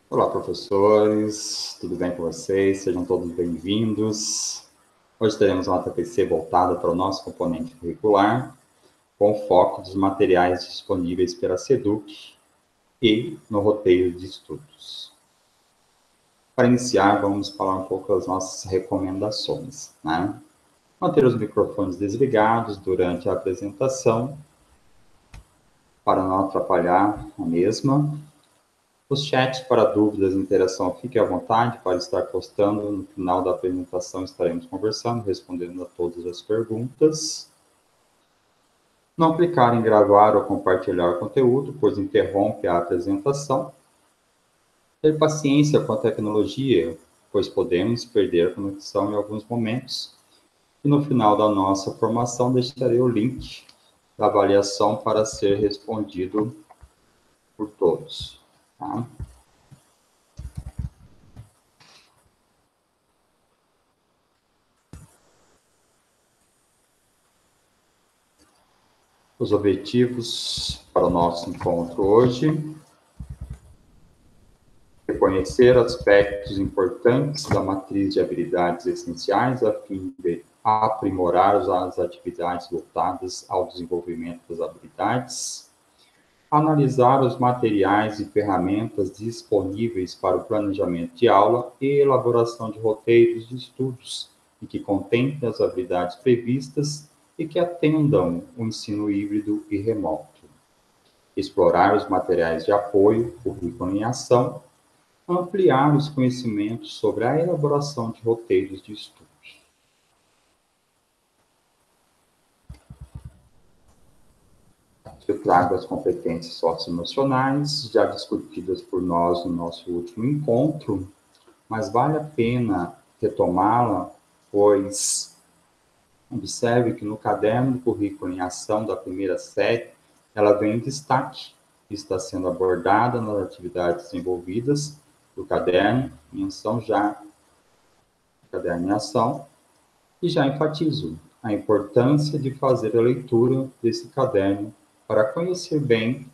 Olá, professores, tudo bem com vocês? Sejam todos bem-vindos. Hoje teremos uma TPC voltada para o nosso componente curricular, com foco dos materiais disponíveis pela SEDUC e no roteiro de estudos. Para iniciar, vamos falar um pouco das nossas recomendações, né? Manter os microfones desligados durante a apresentação, para não atrapalhar a mesma. Os chats para dúvidas e interação, fique à vontade para estar postando. No final da apresentação estaremos conversando, respondendo a todas as perguntas. Não clicar em gravar ou compartilhar o conteúdo, pois interrompe a apresentação. Ter paciência com a tecnologia, pois podemos perder a conexão em alguns momentos. E no final da nossa formação deixarei o link da avaliação para ser respondido por todos. Tá? Os objetivos para o nosso encontro hoje: reconhecer aspectos importantes da matriz de habilidades essenciais a fim de aprimorar as atividades voltadas ao desenvolvimento das habilidades, analisar os materiais e ferramentas disponíveis para o planejamento de aula e elaboração de roteiros de estudos e que contemplem as habilidades previstas e que atendam o ensino híbrido e remoto. Explorar os materiais de apoio, currículo em ação, ampliar os conhecimentos sobre a elaboração de roteiros de estudos. Eu trago as competências socioemocionais, já discutidas por nós no nosso último encontro, mas vale a pena retomá-la, pois observe que no caderno do currículo em ação da primeira série, ela vem em destaque, está sendo abordada nas atividades desenvolvidas do caderno em ação e já enfatizo a importância de fazer a leitura desse caderno para conhecer bem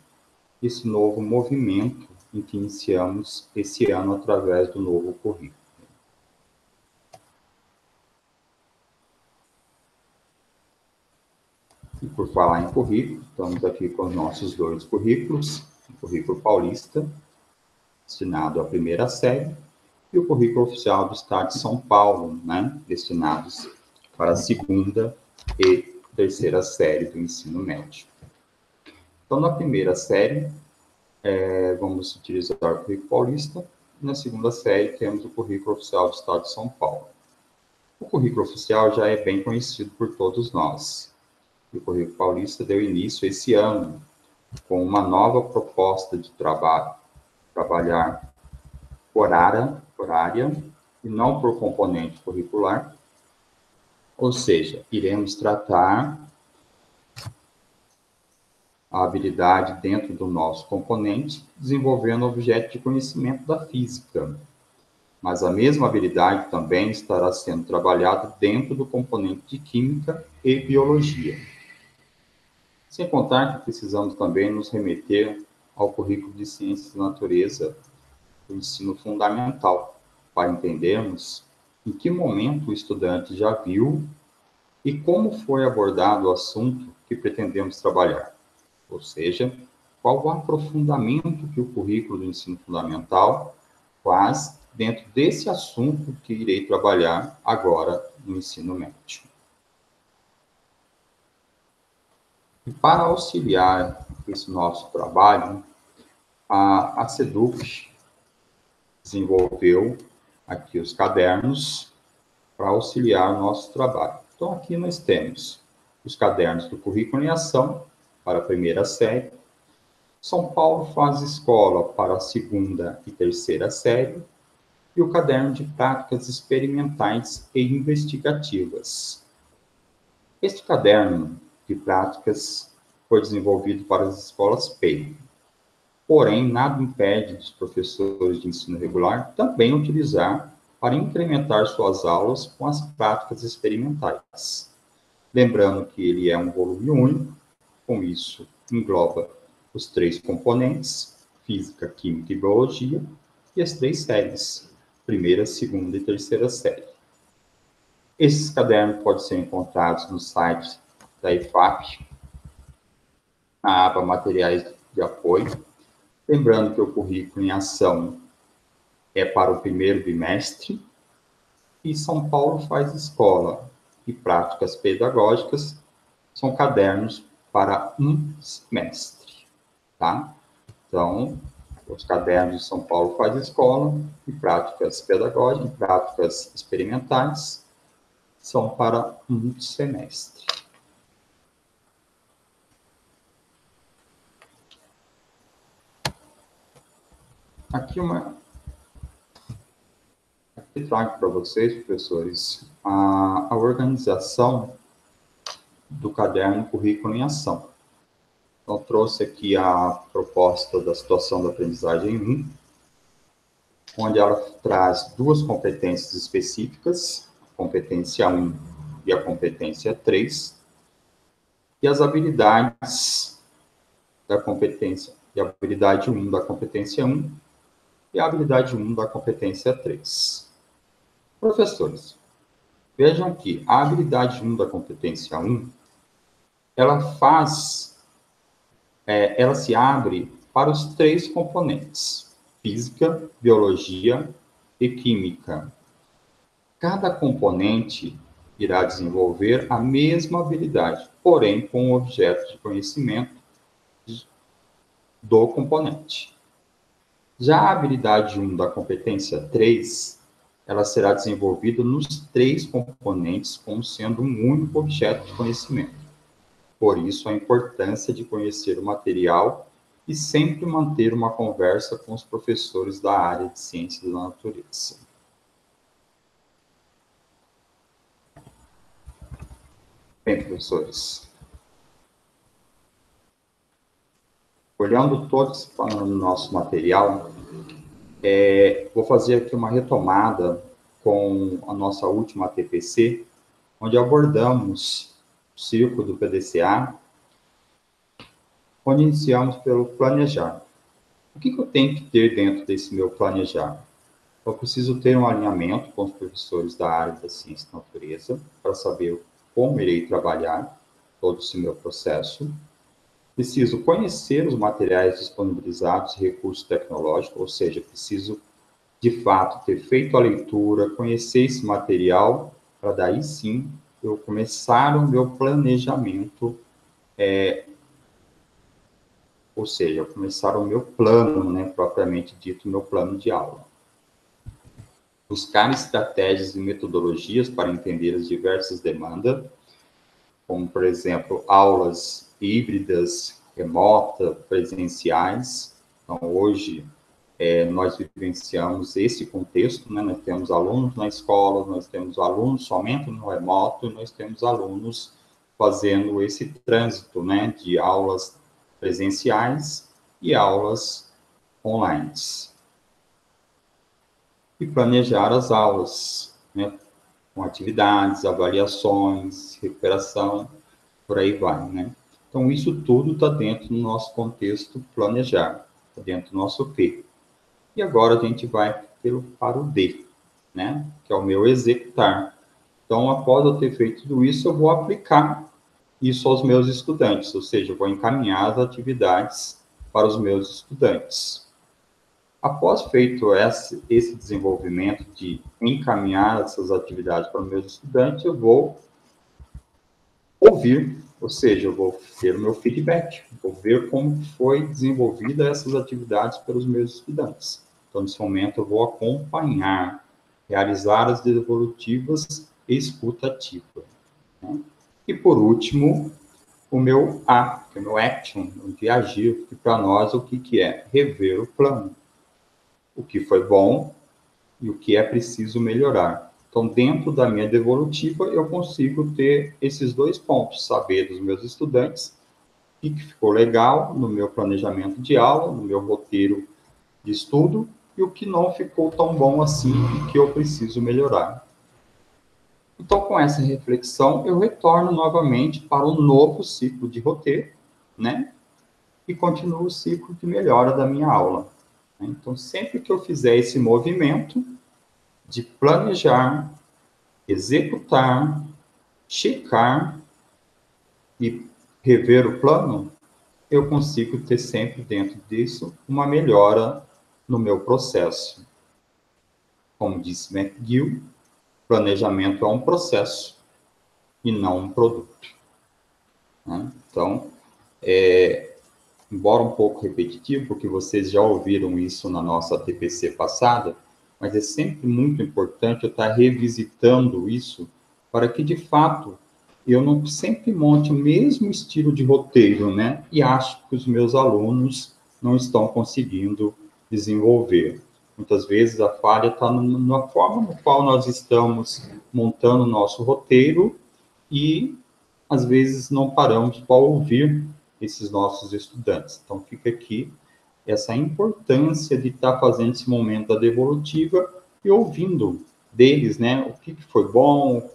esse novo movimento em que iniciamos esse ano através do novo currículo. E por falar em currículo, estamos aqui com os nossos dois currículos: o currículo paulista, destinado à primeira série, e o currículo oficial do Estado de São Paulo, né, destinados para a segunda e terceira série do ensino médio. Então, na primeira série, vamos utilizar o currículo paulista, e na segunda série temos o currículo oficial do Estado de São Paulo. O currículo oficial já é bem conhecido por todos nós. O currículo paulista deu início esse ano com uma nova proposta de trabalho, trabalhar horária e não por componente curricular, ou seja, iremos tratar a habilidade dentro do nosso componente, desenvolvendo o objeto de conhecimento da física. Mas a mesma habilidade também estará sendo trabalhada dentro do componente de química e biologia. Sem contar que precisamos também nos remeter ao currículo de ciências da natureza do ensino fundamental, para entendermos em que momento o estudante já viu e como foi abordado o assunto que pretendemos trabalhar. Ou seja, qual o aprofundamento que o currículo do ensino fundamental faz dentro desse assunto que irei trabalhar agora no ensino médio. E para auxiliar esse nosso trabalho, a SEDUC desenvolveu aqui os cadernos para auxiliar o nosso trabalho. Então, aqui nós temos os cadernos do currículo em ação para a primeira série, São Paulo faz escola para a segunda e terceira série, e o caderno de práticas experimentais e investigativas. Este caderno de práticas foi desenvolvido para as escolas PEI. Porém, nada impede dos professores de ensino regular também utilizar para incrementar suas aulas com as práticas experimentais. Lembrando que ele é um volume único, com isso engloba os três componentes, física, química e biologia, e as 3 séries, primeira, segunda e terceira série. Esses cadernos podem ser encontrados no site da IFAP, na aba Materiais de Apoio. Lembrando que o currículo em ação é para o primeiro bimestre, e São Paulo Faz Escola e Práticas Pedagógicas são cadernos para um semestre, tá? Então, os cadernos de São Paulo Faz Escola e Práticas Pedagógicas e Práticas Experimentais são para um semestre. Aqui trago para vocês, professores, a organização do caderno Currículo em Ação. Então, trouxe aqui a proposta da situação da aprendizagem 1, onde ela traz 2 competências específicas, a competência 1 e a competência 3, e as habilidades da competência, e a habilidade 1 da competência 1 e a habilidade 1 da competência 3. Professores, vejam que a habilidade 1 da competência 1, ela se abre para os 3 componentes: física, biologia e química. Cada componente irá desenvolver a mesma habilidade, porém com o objeto de conhecimento do componente. Já a habilidade 1 da competência 3, ela será desenvolvida nos 3 componentes como sendo um único objeto de conhecimento. Por isso, a importância de conhecer o material e sempre manter uma conversa com os professores da área de ciências da natureza. Bem, professores, olhando todo esse nosso material, vou fazer aqui uma retomada com a nossa última TPC, onde abordamos o ciclo do PDCA, onde iniciamos pelo planejar. O que eu tenho que ter dentro desse meu planejar? Eu preciso ter um alinhamento com os professores da área da ciência da natureza, para saber como irei trabalhar todo esse meu processo. Preciso conhecer os materiais disponibilizados e recursos tecnológicos, ou seja, preciso, de fato, ter feito a leitura, conhecer esse material, para daí sim eu começar o meu planejamento, ou seja, começar o meu plano, né, propriamente dito, meu plano de aula. Buscar estratégias e metodologias para entender as diversas demandas, como, por exemplo, aulas híbridas, remotas, presenciais. Então, hoje, nós vivenciamos esse contexto, né? Nós temos alunos na escola, nós temos alunos somente no remoto, e nós temos alunos fazendo esse trânsito, né, de aulas presenciais e aulas online. E planejar as aulas, né, com atividades, avaliações, recuperação, por aí vai, né? Então, isso tudo está dentro do nosso contexto planejar, está dentro do nosso P. E agora a gente vai para o D, né? Que é o meu executar. Então, após eu ter feito tudo isso, eu vou aplicar isso aos meus estudantes, ou seja, eu vou encaminhar as atividades para os meus estudantes. Após feito esse desenvolvimento de encaminhar essas atividades para os meus estudantes, eu vou ouvir, ou seja, eu vou ter o meu feedback, vou ver como foi desenvolvida essas atividades pelos meus estudantes. Então, nesse momento, eu vou acompanhar, realizar as devolutivas e escuta ativa, né? E, por último, o meu A, que é o meu action, de agir, que para nós o que é? Rever o plano. O que foi bom e o que é preciso melhorar. Então, dentro da minha devolutiva, eu consigo ter esses 2 pontos, saber dos meus estudantes o que ficou legal no meu planejamento de aula, no meu roteiro de estudo, e o que não ficou tão bom assim e que eu preciso melhorar. Então, com essa reflexão, eu retorno novamente para um novo ciclo de roteiro, né? E continuo o ciclo de melhora da minha aula. Então, sempre que eu fizer esse movimento de planejar, executar, checar e rever o plano, eu consigo ter sempre dentro disso uma melhora no meu processo. Como disse McGill, planejamento é um processo e não um produto. Então, embora um pouco repetitivo, porque vocês já ouviram isso na nossa TPC passada, mas é sempre muito importante eu estar revisitando isso para que, de fato, eu não sempre monte o mesmo estilo de roteiro, né? E acho que os meus alunos não estão conseguindo desenvolver. Muitas vezes a falha está na forma no qual nós estamos montando o nosso roteiro e, às vezes, não paramos para ouvir esses nossos estudantes. Então, fica aqui essa importância de estar fazendo esse momento da devolutiva e ouvindo deles, né? O que foi bom,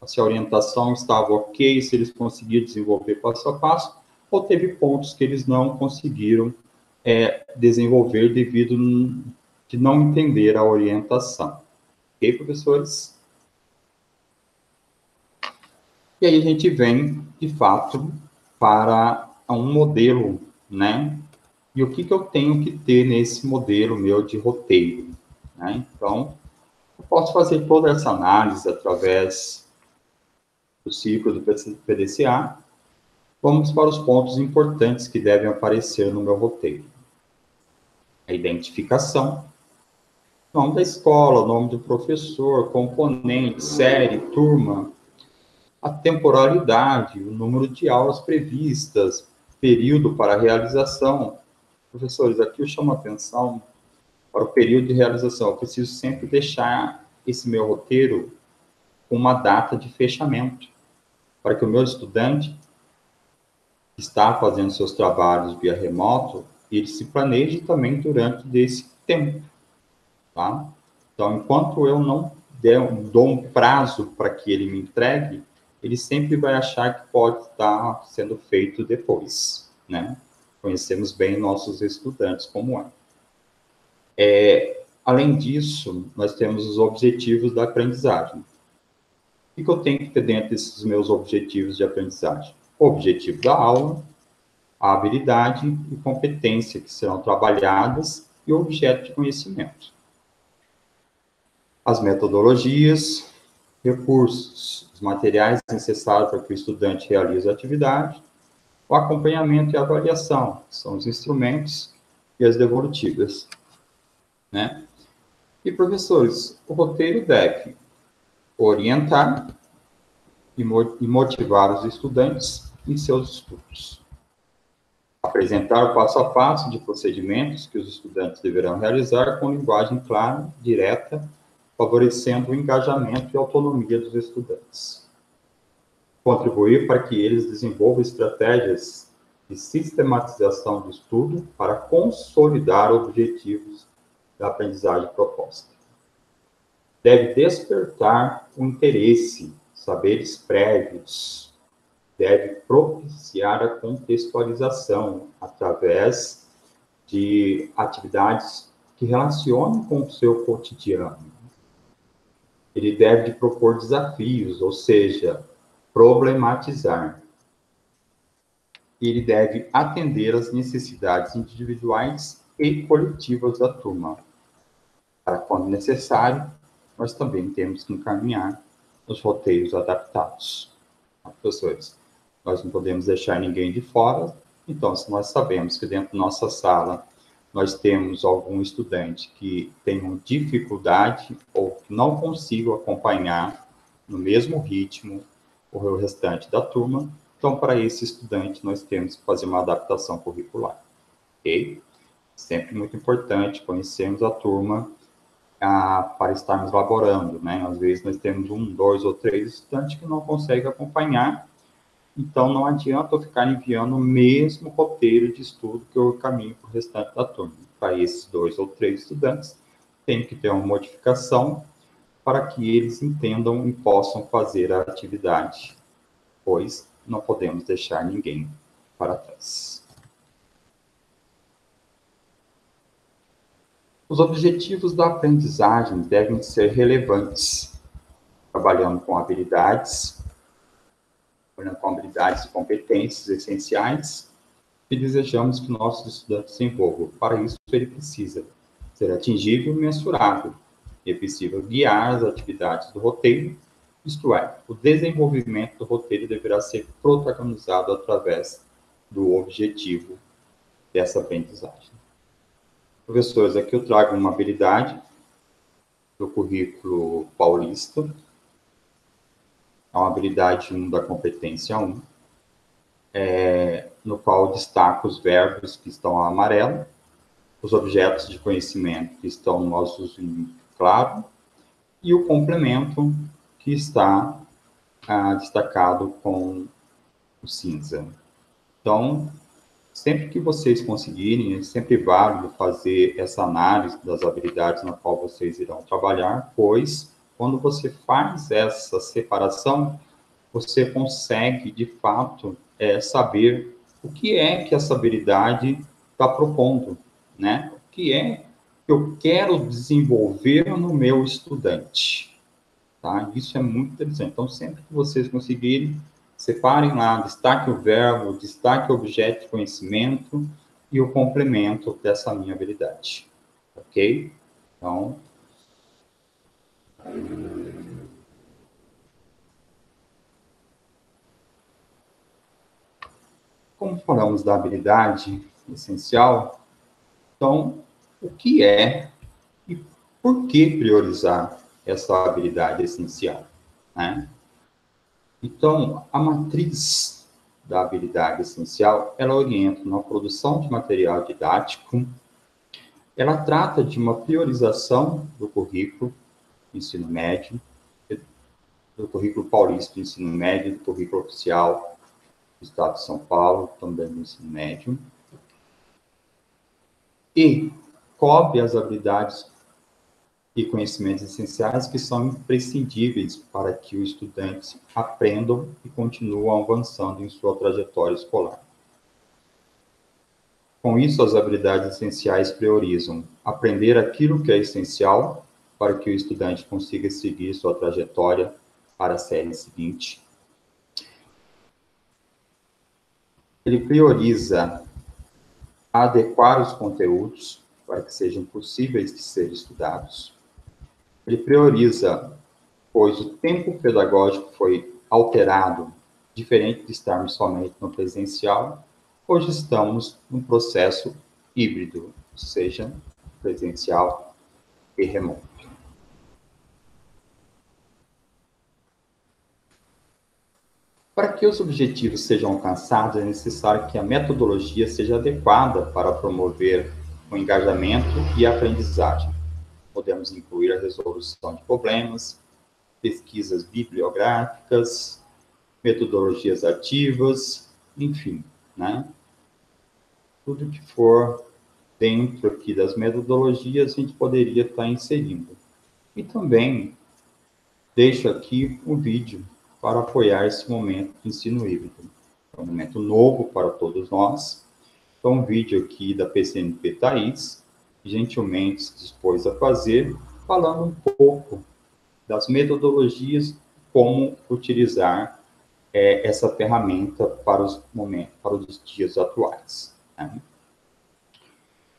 se a orientação estava ok, se eles conseguiram desenvolver passo a passo, ou teve pontos que eles não conseguiram desenvolver devido de não entender a orientação. Ok, professores? E aí a gente vem, de fato, para um modelo, né? E o que eu tenho que ter nesse modelo meu de roteiro, né? Então, eu posso fazer toda essa análise através do ciclo do PDCA. Vamos para os pontos importantes que devem aparecer no meu roteiro. A identificação, nome da escola, nome do professor, componente, série, turma, a temporalidade, o número de aulas previstas, período para a realização. Professores, aqui eu chamo a atenção para o período de realização. Eu preciso sempre deixar esse meu roteiro com uma data de fechamento, para que o meu estudante que está fazendo seus trabalhos via remoto, ele se planeje também durante esse tempo, tá? Então, enquanto eu não dou um prazo para que ele me entregue, ele sempre vai achar que pode estar sendo feito depois, né? Conhecemos bem nossos estudantes como é. Além disso, nós temos os objetivos da aprendizagem. O que eu tenho que ter dentro desses meus objetivos de aprendizagem? O objetivo da aula, a habilidade e competência que serão trabalhadas e o objeto de conhecimento. As metodologias, recursos, os materiais necessários para que o estudante realize a atividade, o acompanhamento e a avaliação, que são os instrumentos e as devolutivas, né? E, professores, o roteiro deve orientar e motivar os estudantes em seus estudos. Apresentar o passo a passo de procedimentos que os estudantes deverão realizar com linguagem clara, direta, favorecendo o engajamento e autonomia dos estudantes. Contribuir para que eles desenvolvam estratégias de sistematização do estudo para consolidar objetivos da aprendizagem proposta. Deve despertar o interesse, saberes prévios, deve propiciar a contextualização através de atividades que relacionam com o seu cotidiano. Ele deve propor desafios, ou seja, problematizar. Ele deve atender às necessidades individuais e coletivas da turma. Para quando necessário, nós também temos que encaminhar os roteiros adaptados. Professores, nós não podemos deixar ninguém de fora, então, se nós sabemos que dentro da nossa sala nós temos algum estudante que tenha dificuldade ou que não consiga acompanhar no mesmo ritmo o restante da turma, então, para esse estudante, nós temos que fazer uma adaptação curricular, ok? Sempre muito importante conhecermos a turma para estarmos laborando, né? Às vezes nós temos 1, 2 ou 3 estudantes que não conseguem acompanhar, então não adianta eu ficar enviando o mesmo roteiro de estudo que eu caminho para o restante da turma. Para esses 2 ou 3 estudantes, tem que ter uma modificação para que eles entendam e possam fazer a atividade, pois não podemos deixar ninguém para trás. Os objetivos da aprendizagem devem ser relevantes, trabalhando com habilidades e competências essenciais que desejamos que nossos estudantes desenvolvam. Para isso, ele precisa ser atingível e mensurável. É possível guiar as atividades do roteiro, isto é, o desenvolvimento do roteiro deverá ser protagonizado através do objetivo dessa aprendizagem. Professores, aqui eu trago uma habilidade do currículo paulista, é uma habilidade 1 da competência 1, no qual destaco os verbos que estão em amarelo, os objetos de conhecimento que estão no azulzinho claro, e o complemento que está destacado com o cinza. Então, sempre que vocês conseguirem, é sempre válido fazer essa análise das habilidades na qual vocês irão trabalhar, pois quando você faz essa separação, você consegue, de fato, saber o que é que essa habilidade está propondo, né? O que é que eu quero desenvolver no meu estudante, tá? Isso é muito interessante. Então, sempre que vocês conseguirem, separem lá, destaque o verbo, destaque o objeto de conhecimento e o complemento dessa minha habilidade, ok? Então, como falamos da habilidade essencial, então, o que é e por que priorizar essa habilidade essencial, né? Então, a matriz da habilidade essencial, ela orienta na produção de material didático, ela trata de uma priorização do currículo do ensino médio, do currículo paulista do ensino médio, do currículo oficial do Estado de São Paulo, também do ensino médio, e cobre as habilidades e conhecimentos essenciais que são imprescindíveis para que os estudantes aprendam e continuem avançando em sua trajetória escolar. Com isso, as habilidades essenciais priorizam aprender aquilo que é essencial para que o estudante consiga seguir sua trajetória para a série seguinte. Ele prioriza adequar os conteúdos para que sejam possíveis de ser estudados. Ele prioriza, pois o tempo pedagógico foi alterado, diferente de estarmos somente no presencial, hoje estamos num processo híbrido, seja presencial e remoto. Para que os objetivos sejam alcançados, é necessário que a metodologia seja adequada para promover o engajamento e a aprendizagem. Podemos incluir a resolução de problemas, pesquisas bibliográficas, metodologias ativas, enfim, né? Tudo que for dentro aqui das metodologias, a gente poderia estar inserindo. E também deixo aqui um vídeo para apoiar esse momento de ensino híbrido. É um momento novo para todos nós. Então, um vídeo aqui da PCNP Thaís, gentilmente se dispôs a fazer, falando um pouco das metodologias, como utilizar essa ferramenta para os momentos, para os dias atuais, né?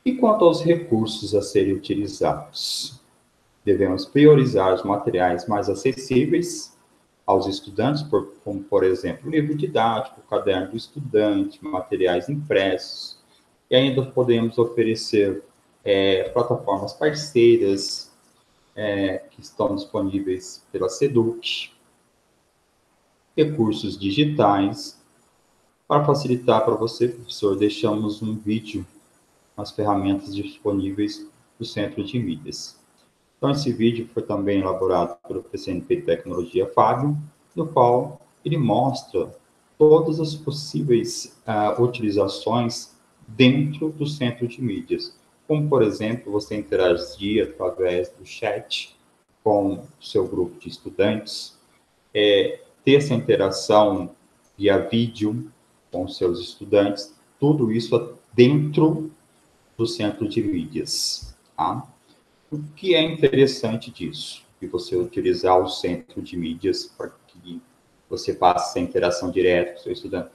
E quanto aos recursos a serem utilizados, devemos priorizar os materiais mais acessíveis aos estudantes, como, por exemplo, livro didático, caderno do estudante, materiais impressos, e ainda podemos oferecer plataformas parceiras que estão disponíveis pela SEDUC, recursos digitais. Para facilitar para você, professor, deixamos um vídeo as ferramentas disponíveis do Centro de Mídias. Então, esse vídeo foi também elaborado pelo PCNP Tecnologia Fábio, no qual ele mostra todas as possíveis utilizações dentro do Centro de Mídias, como, por exemplo, você interagir através do chat com o seu grupo de estudantes, ter essa interação via vídeo com seus estudantes, tudo isso dentro do Centro de Mídias, tá? O que é interessante disso? Que você utilizar o centro de mídias para que você faça a interação direta com o seu estudante.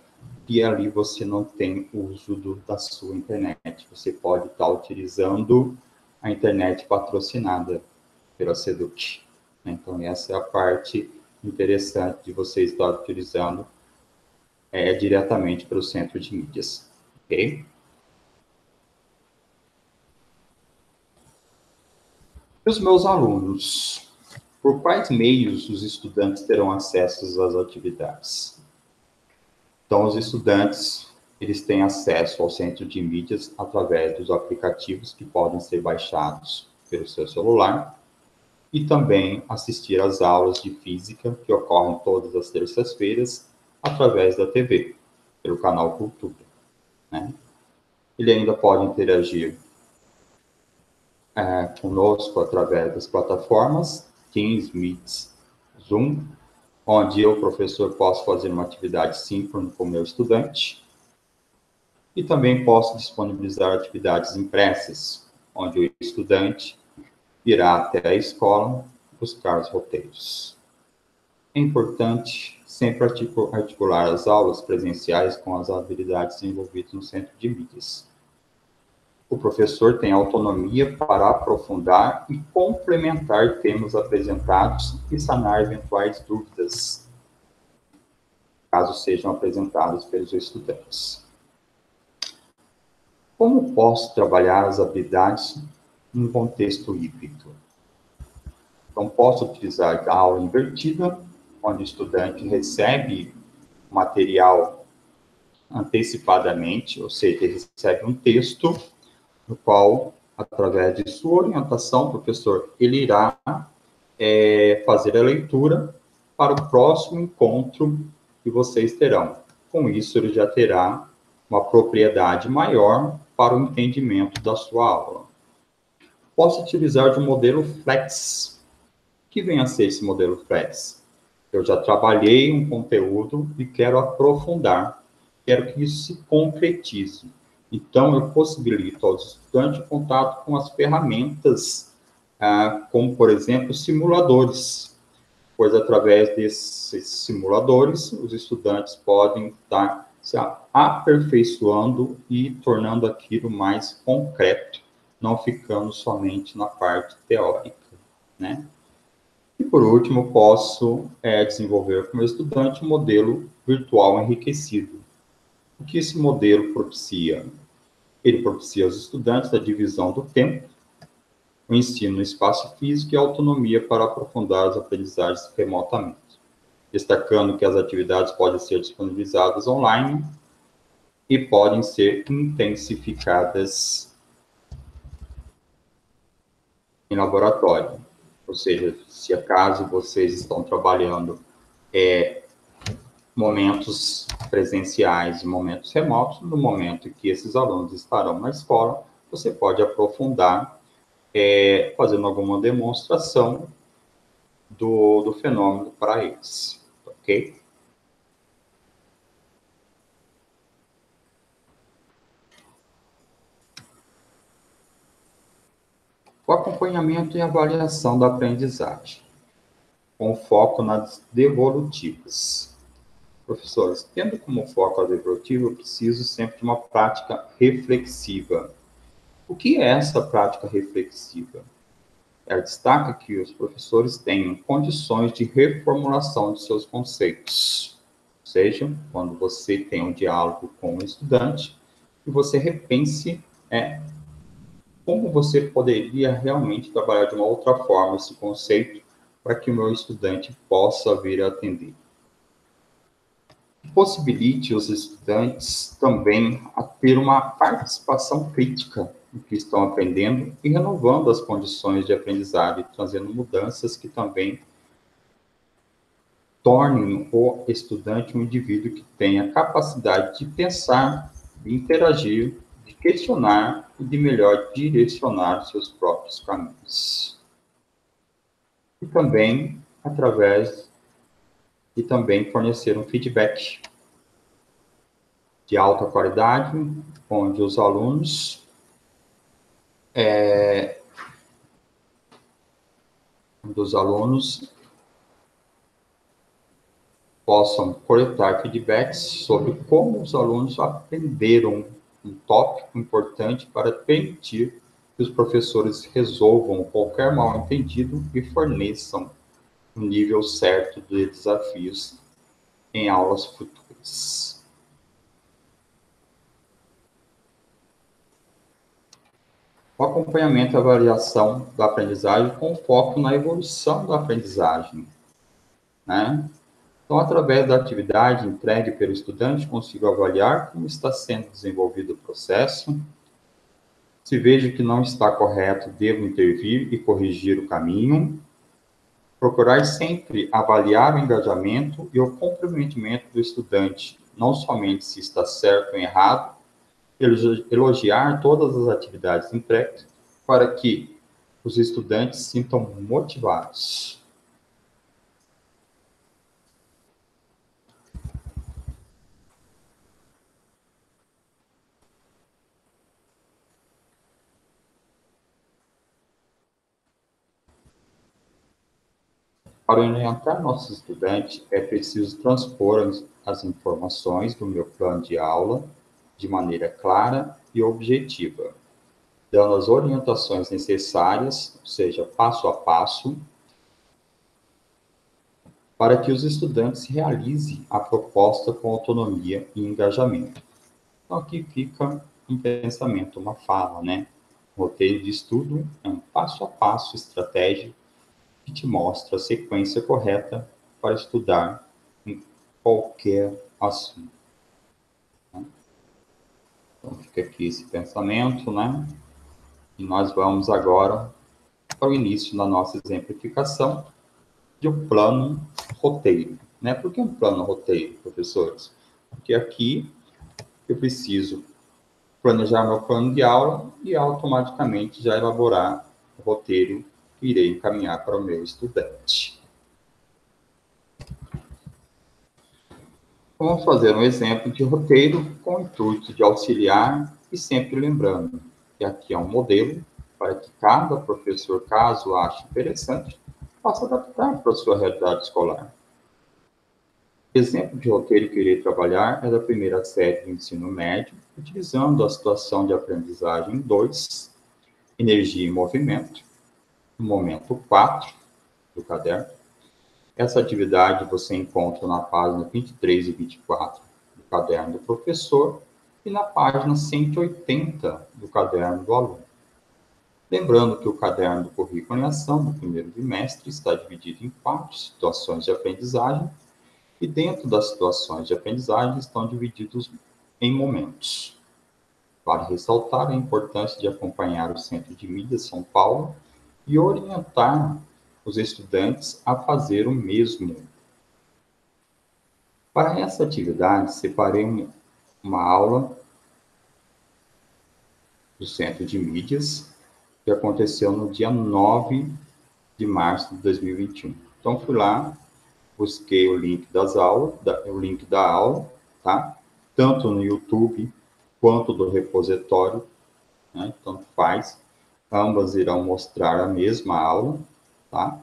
E ali você não tem uso da sua internet. Você pode estar utilizando a internet patrocinada pela Seduc. Então, essa é a parte interessante de você estar utilizando diretamente pelo centro de mídias. Ok? E os meus alunos? Por quais meios os estudantes terão acesso às atividades? Então, os estudantes, eles têm acesso ao centro de mídias através dos aplicativos que podem ser baixados pelo seu celular e também assistir às aulas de física que ocorrem todas as terças-feiras através da TV, pelo canal Cultura, né? Ele ainda pode interagir conosco através das plataformas Teams, Meet, Zoom, onde eu, professor, posso fazer uma atividade síncrona com o meu estudante e também posso disponibilizar atividades impressas, onde o estudante irá até a escola buscar os roteiros. É importante sempre articular as aulas presenciais com as habilidades envolvidas no centro de mídias. O professor tem autonomia para aprofundar e complementar temas apresentados e sanar eventuais dúvidas, caso sejam apresentados pelos estudantes. Como posso trabalhar as habilidades em um contexto híbrido? Então, posso utilizar a aula invertida, onde o estudante recebe material antecipadamente, ou seja, ele recebe um texto no qual, através de sua orientação, o professor, ele irá fazer a leitura para o próximo encontro que vocês terão. Com isso, ele já terá uma propriedade maior para o entendimento da sua aula. Posso utilizar de um modelo flex. O que vem a ser esse modelo flex? Eu já trabalhei um conteúdo e quero aprofundar, quero que isso se concretize. Então, eu possibilito aos estudantes contato com as ferramentas, como, por exemplo, simuladores, pois através desses simuladores, os estudantes podem estar se aperfeiçoando e tornando aquilo mais concreto, não ficando somente na parte teórica, né? E, por último, posso desenvolver com o meu estudante um modelo virtual enriquecido. O que esse modelo propicia? Ele propicia aos estudantes a divisão do tempo, o ensino no espaço físico e a autonomia para aprofundar as aprendizagens remotamente, destacando que as atividades podem ser disponibilizadas online e podem ser intensificadas em laboratório. Ou seja, se acaso vocês estão trabalhando momentos presenciais e momentos remotos, no momento em que esses alunos estarão na escola, você pode aprofundar fazendo alguma demonstração do fenômeno para eles, ok? O acompanhamento e avaliação da aprendizagem, com foco nas devolutivas. Professores, tendo como foco a devolutiva, eu preciso sempre de uma prática reflexiva. O que é essa prática reflexiva? Ela destaca que os professores tenham condições de reformulação de seus conceitos. Ou seja, quando você tem um diálogo com o estudante, que você repense como você poderia realmente trabalhar de uma outra forma esse conceito para que o meu estudante possa vir a atender. Possibilite os estudantes também a ter uma participação crítica no que estão aprendendo e renovando as condições de aprendizagem, trazendo mudanças que também tornem o estudante um indivíduo que tenha capacidade de pensar, de interagir, de questionar e de melhor direcionar seus próprios caminhos. E também fornecer um feedback de alta qualidade, onde os alunos dos alunos possam coletar feedbacks sobre como os alunos aprenderam um tópico importante para permitir que os professores resolvam qualquer mal-entendido e forneçam um nível certo de desafios em aulas futuras. O acompanhamento e avaliação da aprendizagem com foco na evolução da aprendizagem, né? Então, através da atividade entregue pelo estudante, consigo avaliar como está sendo desenvolvido o processo. Se vejo que não está correto, devo intervir e corrigir o caminho. Procurar sempre avaliar o engajamento e o comprometimento do estudante, não somente se está certo ou errado, elogiar todas as atividades entregues para que os estudantes se sintam motivados. Para orientar nossos estudantes, é preciso transpor as informações do meu plano de aula de maneira clara e objetiva, dando as orientações necessárias, ou seja, passo a passo, para que os estudantes realizem a proposta com autonomia e engajamento. Então, aqui fica um pensamento, uma fala, né? O roteiro de estudo é um passo a passo estratégico que te mostra a sequência correta para estudar em qualquer assunto. Né? Então, fica aqui esse pensamento, né? E nós vamos agora para o início da nossa exemplificação de um plano roteiro. Né? Por que um plano roteiro, professores? Porque aqui eu preciso planejar meu plano de aula e automaticamente já elaborar o roteiro que irei encaminhar para o meu estudante. Vamos fazer um exemplo de roteiro com o intuito de auxiliar e sempre lembrando que aqui é um modelo para que cada professor, caso ache interessante, possa adaptar para a sua realidade escolar. O exemplo de roteiro que irei trabalhar é da primeira série do ensino médio, utilizando a situação de aprendizagem 2, energia e movimento, no momento 4 do caderno. Essa atividade você encontra na página 23 e 24 do caderno do professor e na página 180 do caderno do aluno. Lembrando que o caderno do currículo em ação do primeiro bimestre está dividido em 4 situações de aprendizagem e dentro das situações de aprendizagem estão divididos em momentos. Vale ressaltar a importância de acompanhar o Centro de Mídias São Paulo e orientar os estudantes a fazer o mesmo. Para essa atividade, separei uma aula do Centro de Mídias que aconteceu no dia 9 de março de 2021. Então, fui lá, busquei o link das aulas, o link da aula, tá? Tanto no YouTube quanto do repositório, né? Tanto faz. Ambas irão mostrar a mesma aula, tá?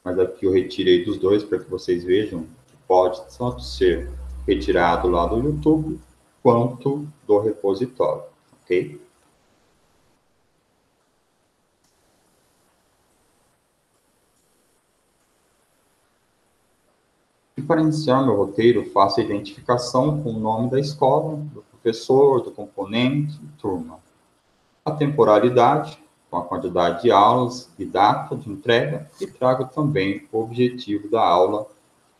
Mas aqui eu retirei dos dois para que vocês vejam que pode tanto ser retirado lá do YouTube quanto do repositório, ok? E para iniciar meu roteiro, faço a identificação com o nome da escola, do professor, do componente e turma. A temporalidade, com a quantidade de aulas e data de entrega, e trago também o objetivo da aula, que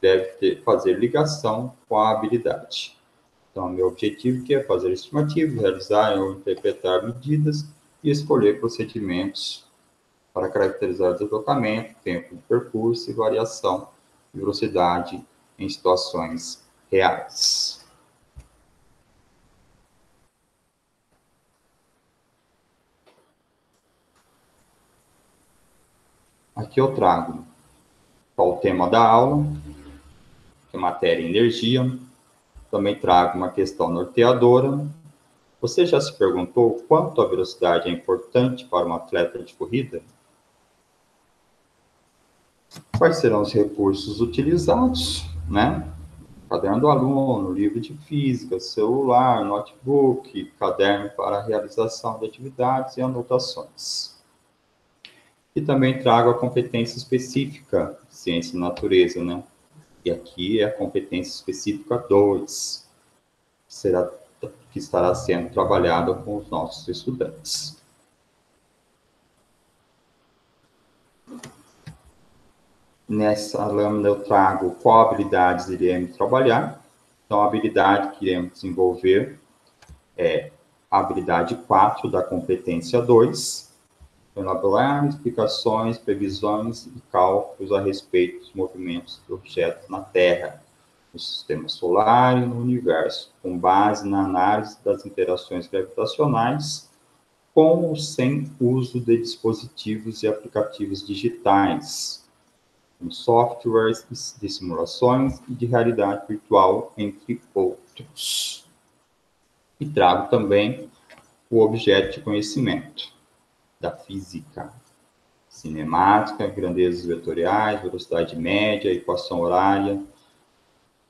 deve fazer ligação com a habilidade. Então, meu objetivo que é fazer estimativas, realizar ou interpretar medidas e escolher procedimentos para caracterizar o deslocamento, tempo de percurso e variação de velocidade em situações reais. Aqui eu trago qual o tema da aula, que é matéria e energia. Também trago uma questão norteadora. Você já se perguntou quanto a velocidade é importante para um atleta de corrida? Quais serão os recursos utilizados, né? Caderno do aluno, livro de física, celular, notebook, caderno para realização de atividades e anotações. E também trago a competência específica, ciência e natureza, né? E aqui é a competência específica 2, que estará sendo trabalhada com os nossos estudantes. Nessa lâmina eu trago qual habilidades iremos trabalhar. Então, a habilidade que iremos desenvolver é a habilidade 4 da competência 2, elaborar explicações, previsões e cálculos a respeito dos movimentos de objetos na Terra, no sistema solar e no universo, com base na análise das interações gravitacionais, com ou sem uso de dispositivos e aplicativos digitais, como softwares de simulações e de realidade virtual, entre outros. E trago também o objeto de conhecimento da física, cinemática, grandezas vetoriais, velocidade média, equação horária,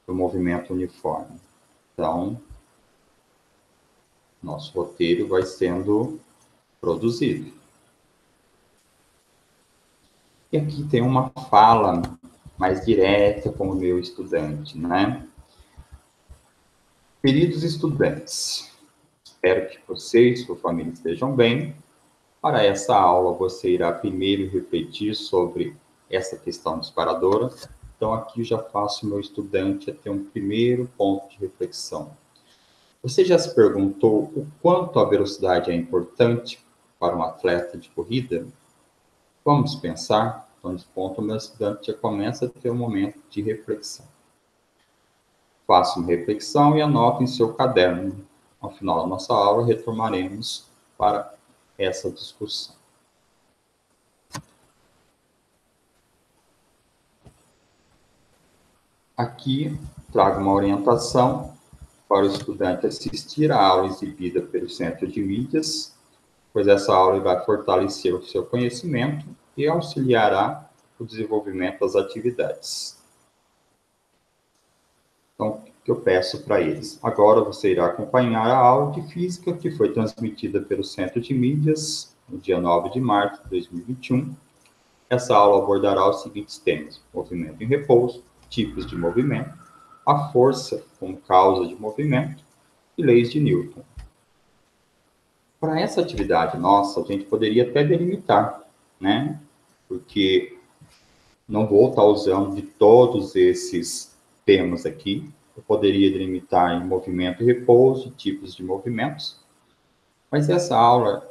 do movimento uniforme. Então, nosso roteiro vai sendo produzido. E aqui tem uma fala mais direta com o meu estudante, né? Queridos estudantes, espero que vocês e sua família estejam bem. Para essa aula, você irá primeiro refletir sobre essa questão disparadora. Então, aqui eu já faço o meu estudante a ter um primeiro ponto de reflexão. Você já se perguntou o quanto a velocidade é importante para um atleta de corrida? Vamos pensar. Então, nesse ponto, o meu estudante já começa a ter um momento de reflexão. Faça uma reflexão e anote em seu caderno. Ao final da nossa aula, retornaremos para essa discussão. Aqui, trago uma orientação para o estudante assistir à aula exibida pelo Centro de Mídias, pois essa aula vai fortalecer o seu conhecimento e auxiliará o desenvolvimento das atividades. Então, o que eu peço para eles? Agora você irá acompanhar a aula de Física, que foi transmitida pelo Centro de Mídias, no dia 9 de março de 2021. Essa aula abordará os seguintes temas: movimento em repouso, tipos de movimento, a força como causa de movimento e leis de Newton. Para essa atividade nossa, a gente poderia até delimitar, né? Porque não vou estar usando de todos esses temas aqui. Eu poderia delimitar em movimento e repouso, tipos de movimentos. Mas essa aula,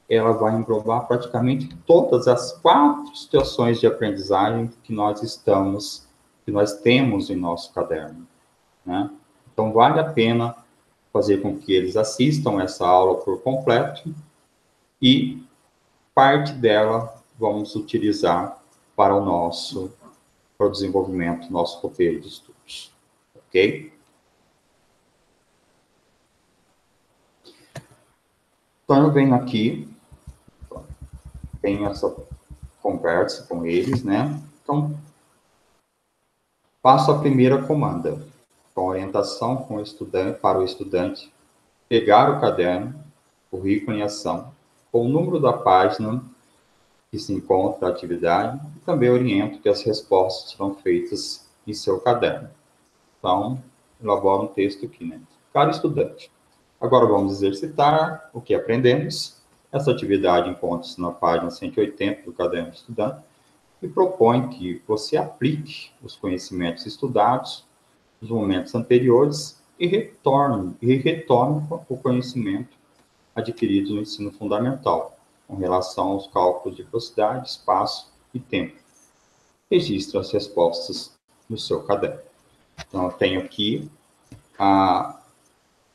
ela vai englobar praticamente todas as 4 situações de aprendizagem que nós temos em nosso caderno, né? Então, vale a pena fazer com que eles assistam essa aula por completo e parte dela vamos utilizar para o desenvolvimento do nosso roteiro de estudos, ok? Então, eu venho aqui, tenho essa conversa com eles, né? Então, passo a primeira comanda, com orientação para o estudante pegar o caderno, currículo em ação, com o número da página que se encontra a atividade, e também oriento que as respostas serão feitas em seu caderno. Então, elaboro um texto aqui, né? Caro estudante, agora vamos exercitar o que aprendemos. Essa atividade encontra-se na página 180 do caderno do estudante e propõe que você aplique os conhecimentos estudados nos momentos anteriores e retome o conhecimento adquirido no ensino fundamental, com relação aos cálculos de velocidade, espaço e tempo. Registre as respostas no seu caderno. Então, eu tenho aqui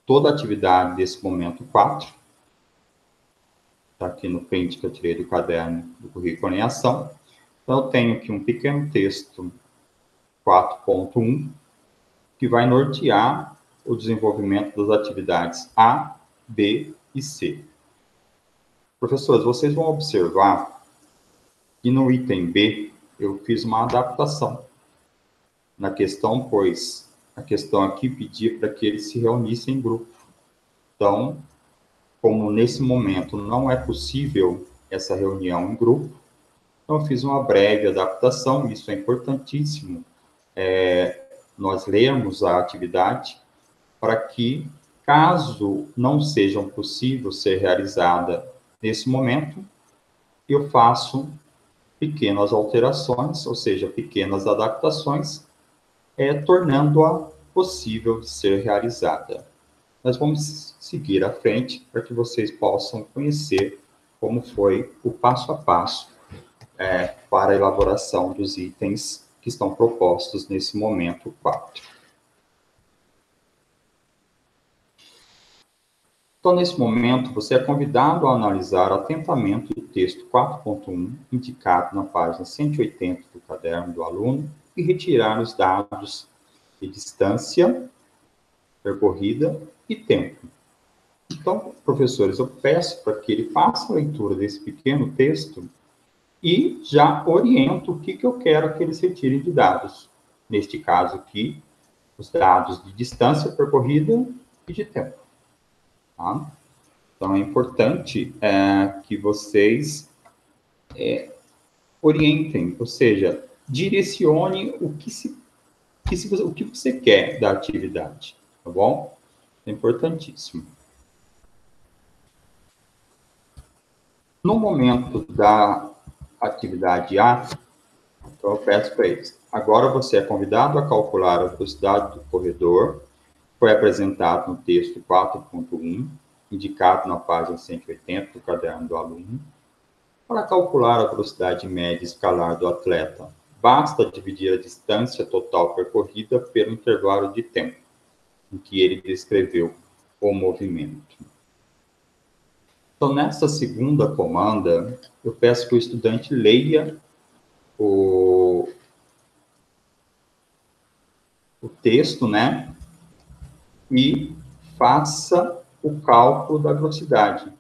toda a atividade desse momento 4. Está aqui no print que eu tirei do caderno do currículo em ação. Então, eu tenho aqui um pequeno texto 4.1, que vai nortear o desenvolvimento das atividades A, B e C. Professores, vocês vão observar que no item B, eu fiz uma adaptação na questão, pois a questão aqui pedia para que eles se reunissem em grupo. Então, como nesse momento não é possível essa reunião em grupo, então eu fiz uma breve adaptação, isso é importantíssimo, nós lermos a atividade para que, caso não seja possível ser realizada nesse momento, eu faço pequenas alterações, ou seja, pequenas adaptações, tornando-a possível de ser realizada. Nós vamos seguir à frente para que vocês possam conhecer como foi o passo a passo para a elaboração dos itens que estão propostos nesse momento 4. Então, nesse momento, você é convidado a analisar atentamente o texto 4.1, indicado na página 180 do caderno do aluno, e retirar os dados de distância percorrida e tempo. Então, professores, eu peço para que ele faça a leitura desse pequeno texto e já oriento o que eu quero que eles retirem de dados. Neste caso aqui, os dados de distância percorrida e de tempo. Tá? Então, é importante que vocês orientem, ou seja, direcione o que você quer da atividade, tá bom? É importantíssimo. No momento da atividade A, então eu peço para eles, agora você é convidado a calcular a velocidade do corredor, foi apresentado no texto 4.1, indicado na página 180 do caderno do aluno. Para calcular a velocidade média escalar do atleta, basta dividir a distância total percorrida pelo intervalo de tempo em que ele descreveu o movimento. Então, nessa segunda comanda, eu peço que o estudante leia o texto, né? E faça o cálculo da velocidade.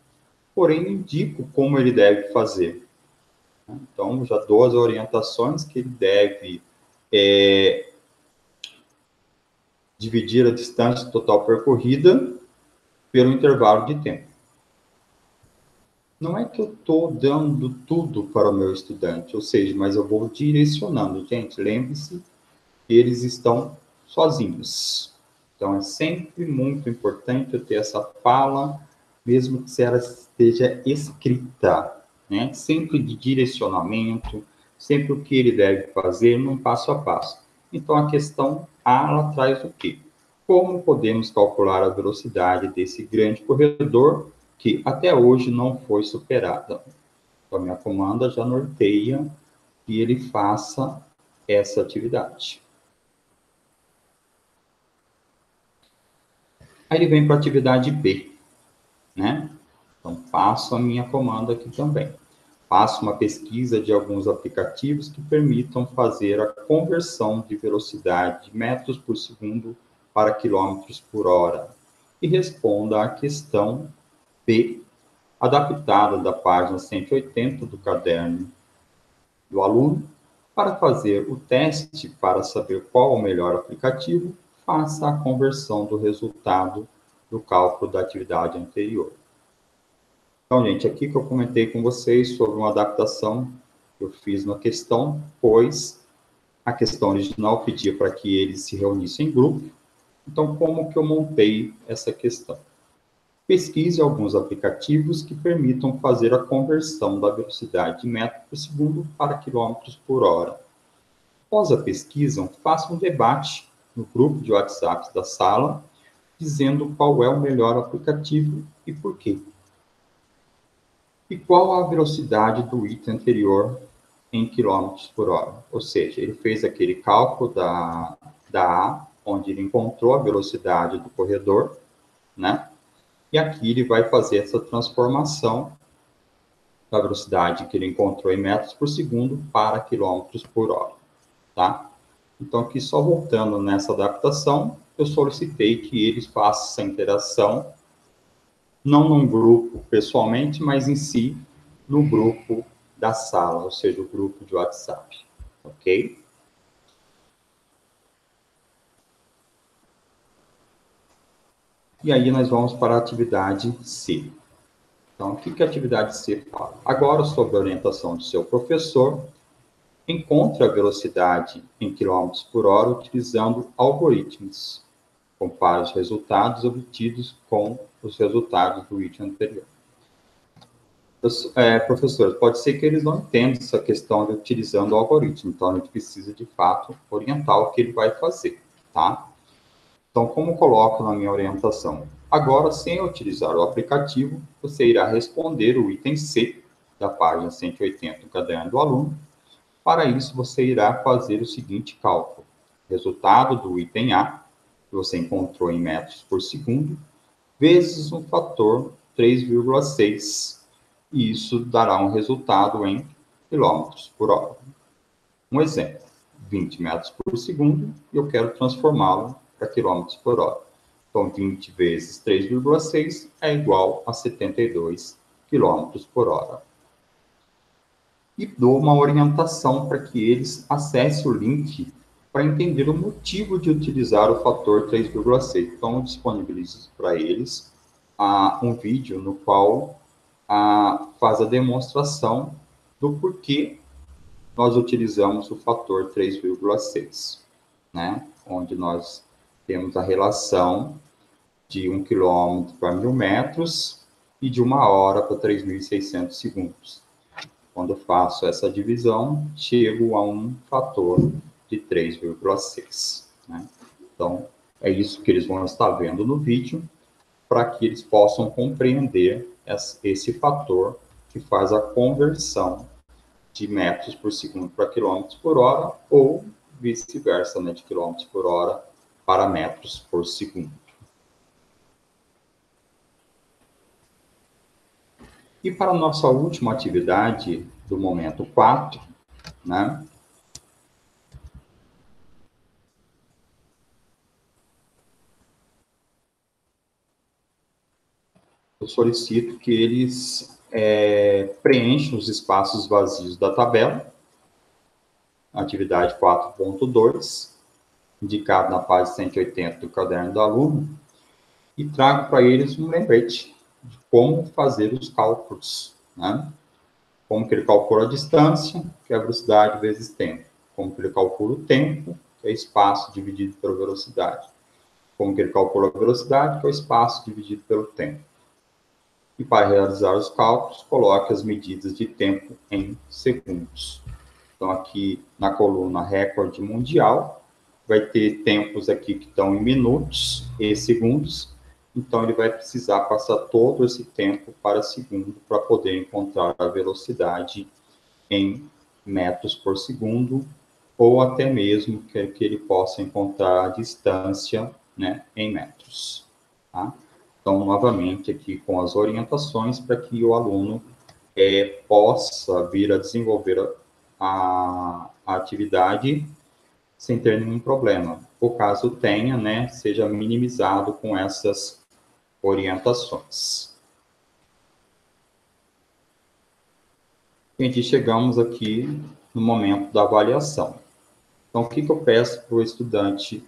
Porém, indico como ele deve fazer. Então, já dou as orientações que ele deve dividir a distância total percorrida pelo intervalo de tempo. Não é que eu estou dando tudo para o meu estudante, ou seja, mas eu vou direcionando. Gente, lembre-se que eles estão sozinhos. Então, é sempre muito importante eu ter essa fala, mesmo que ela esteja escrita, né? Sempre de direcionamento, sempre o que ele deve fazer num passo a passo. Então, a questão A, ela traz o quê? Como podemos calcular a velocidade desse grande corredor que até hoje não foi superada? Então, a minha comanda já norteia que ele faça essa atividade. Aí ele vem para a atividade B, né? Então, passo a minha comanda aqui também. Faço uma pesquisa de alguns aplicativos que permitam fazer a conversão de velocidade de metros por segundo para quilômetros por hora. E responda à questão B, adaptada da página 180 do caderno do aluno. Para fazer o teste para saber qual o melhor aplicativo, faça a conversão do resultado do cálculo da atividade anterior. Então, gente, aqui que eu comentei com vocês sobre uma adaptação que eu fiz na questão, pois a questão original pedia para que eles se reunissem em grupo. Então, como que eu montei essa questão? Pesquise alguns aplicativos que permitam fazer a conversão da velocidade de metro por segundo para quilômetros por hora. Após a pesquisa, faça um debate no grupo de WhatsApp da sala, dizendo qual é o melhor aplicativo e por quê. E qual a velocidade do item anterior em quilômetros por hora. Ou seja, ele fez aquele cálculo da A, onde ele encontrou a velocidade do corredor, né? E aqui ele vai fazer essa transformação da velocidade que ele encontrou em metros por segundo para quilômetros por hora, tá? Então, aqui só voltando nessa adaptação, eu solicitei que eles façam essa interação, não num grupo pessoalmente, mas em si, no grupo da sala, ou seja, o grupo de WhatsApp. ok? E aí nós vamos para a atividade C. Então, o que a atividade C fala? Agora, sob a orientação do seu professor, encontre a velocidade em quilômetros por hora utilizando algoritmos. Compare os resultados obtidos com os resultados do item anterior. Professor, pode ser que eles não entendam essa questão de utilizando o algoritmo, então a gente precisa, de fato, orientar o que ele vai fazer, tá? Então, como coloco na minha orientação? Agora, sem utilizar o aplicativo, você irá responder o item C da página 180 do caderno do aluno. Para isso, você irá fazer o seguinte cálculo. Resultado do item A, que você encontrou em metros por segundo, vezes um fator 3,6. E isso dará um resultado em quilômetros por hora. Um exemplo, 20 metros por segundo, e eu quero transformá-lo para quilômetros por hora. Então, 20 vezes 3,6 é igual a 72 quilômetros por hora. E dou uma orientação para que eles acessem o link para entender o motivo de utilizar o fator 3,6. Então, eu disponibilizo para eles um vídeo no qual faz a demonstração do porquê nós utilizamos o fator 3,6, né? Onde nós temos a relação de 1 quilômetro para 1.000 metros e de 1 hora para 3.600 segundos. Quando eu faço essa divisão, chego a um fator de 3,6, né? Então, é isso que eles vão estar vendo no vídeo, para que eles possam compreender esse fator que faz a conversão de metros por segundo para quilômetros por hora, ou vice-versa, né, de quilômetros por hora para metros por segundo. E para a nossa última atividade do momento 4, né, eu solicito que eles preencham os espaços vazios da tabela, atividade 4.2, indicado na página 180 do caderno do aluno, e trago para eles um lembrete de como fazer os cálculos, né? Como que ele calcula a distância, que é a velocidade vezes tempo. Como que ele calcula o tempo, que é espaço dividido pela velocidade. Como que ele calcula a velocidade, que é o espaço dividido pelo tempo. E para realizar os cálculos, coloque as medidas de tempo em segundos. Então, aqui na coluna recorde mundial, vai ter tempos aqui que estão em minutos e segundos. Então, ele vai precisar passar todo esse tempo para segundo para poder encontrar a velocidade em metros por segundo, ou até mesmo que ele possa encontrar a distância, né, em metros. Tá? Então, novamente, aqui com as orientações para que o aluno possa vir a desenvolver a atividade sem ter nenhum problema. O caso tenha, né, seja minimizado com essas orientações. Gente, chegamos aqui no momento da avaliação. Então, o que eu peço para o estudante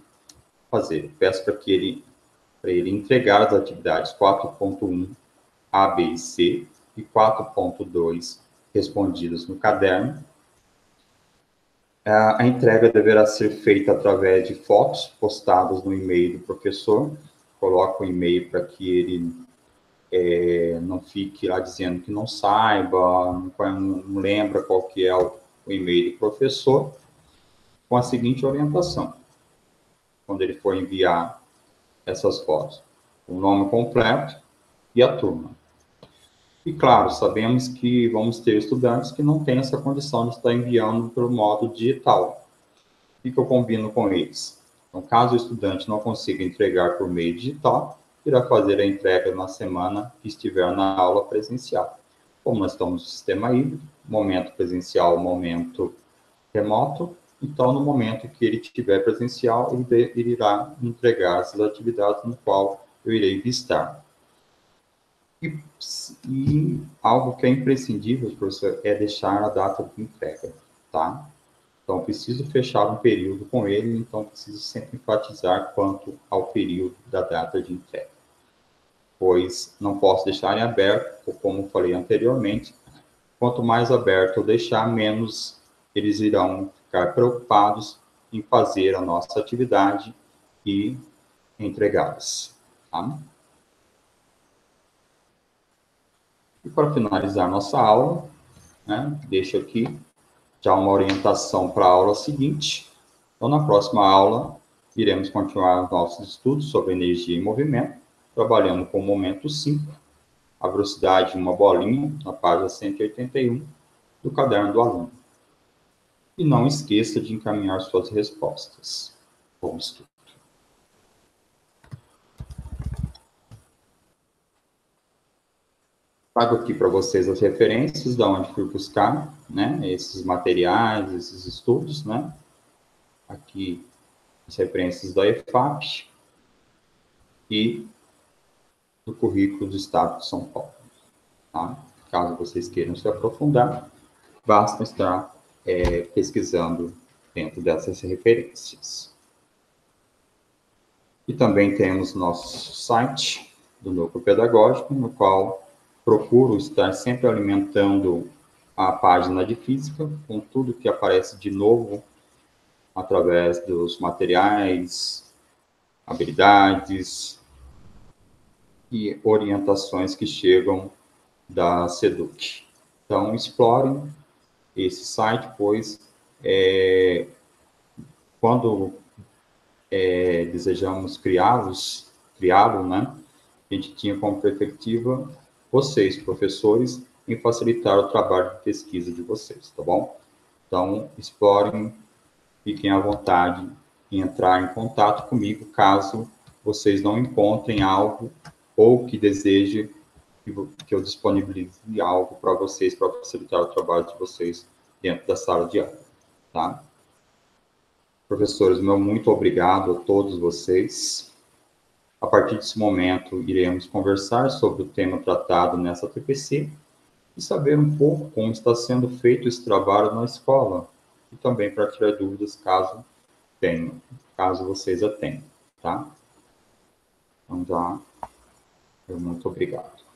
fazer? Eu peço para ele entregar as atividades 4.1, A, B e C, e 4.2 respondidas no caderno. A entrega deverá ser feita através de fotos postadas no e-mail do professor. Coloca o e-mail para que ele não fique lá dizendo que não saiba, não lembra qual que é o e-mail do professor, com a seguinte orientação, quando ele for enviar essas fotos: o nome completo e a turma. E, claro, sabemos que vamos ter estudantes que não têm essa condição de estar enviando pelo modo digital. O que eu combino com eles? Então, caso o estudante não consiga entregar por meio digital, irá fazer a entrega na semana que estiver na aula presencial. Como nós estamos no sistema híbrido, momento presencial, momento remoto, então, no momento que ele estiver presencial, ele irá entregar essas atividades no qual eu irei vistar. E algo que é imprescindível, professor, é deixar a data de entrega, tá? Então, preciso fechar um período com ele, então preciso sempre enfatizar quanto ao período da data de entrega, pois não posso deixar em aberto, como falei anteriormente, quanto mais aberto eu deixar, menos eles irão ficar preocupados em fazer a nossa atividade e entregá-las. Tá? E para finalizar nossa aula, né, deixo aqui já uma orientação para a aula seguinte. Então, na próxima aula, iremos continuar os nossos estudos sobre energia e movimento, trabalhando com o momento 5, a velocidade de uma bolinha, na página 181 do caderno do aluno. E não esqueça de encaminhar suas respostas. Bom estudo. Trago aqui para vocês as referências de onde fui buscar, né, esses materiais, esses estudos, né. Aqui as referências da EFAP e do currículo do Estado de São Paulo. Tá? Caso vocês queiram se aprofundar, basta estar pesquisando dentro dessas referências. E também temos nosso site do Núcleo Pedagógico, no qual procuro estar sempre alimentando a página de Física, com tudo que aparece de novo através dos materiais, habilidades e orientações que chegam da SEDUC. Então, explorem esse site, pois quando desejamos criá-lo, né, a gente tinha como perspectiva vocês, professores, em facilitar o trabalho de pesquisa de vocês, tá bom? Então, explorem, fiquem à vontade em entrar em contato comigo, caso vocês não encontrem algo ou que desejem que eu disponibilize algo para vocês, para facilitar o trabalho de vocês dentro da sala de aula, tá? Professores, meu muito obrigado a todos vocês. A partir desse momento, iremos conversar sobre o tema tratado nessa TPC e saber um pouco como está sendo feito esse trabalho na escola e também para tirar dúvidas caso vocês a tenham, tá? Então, já, muito obrigado.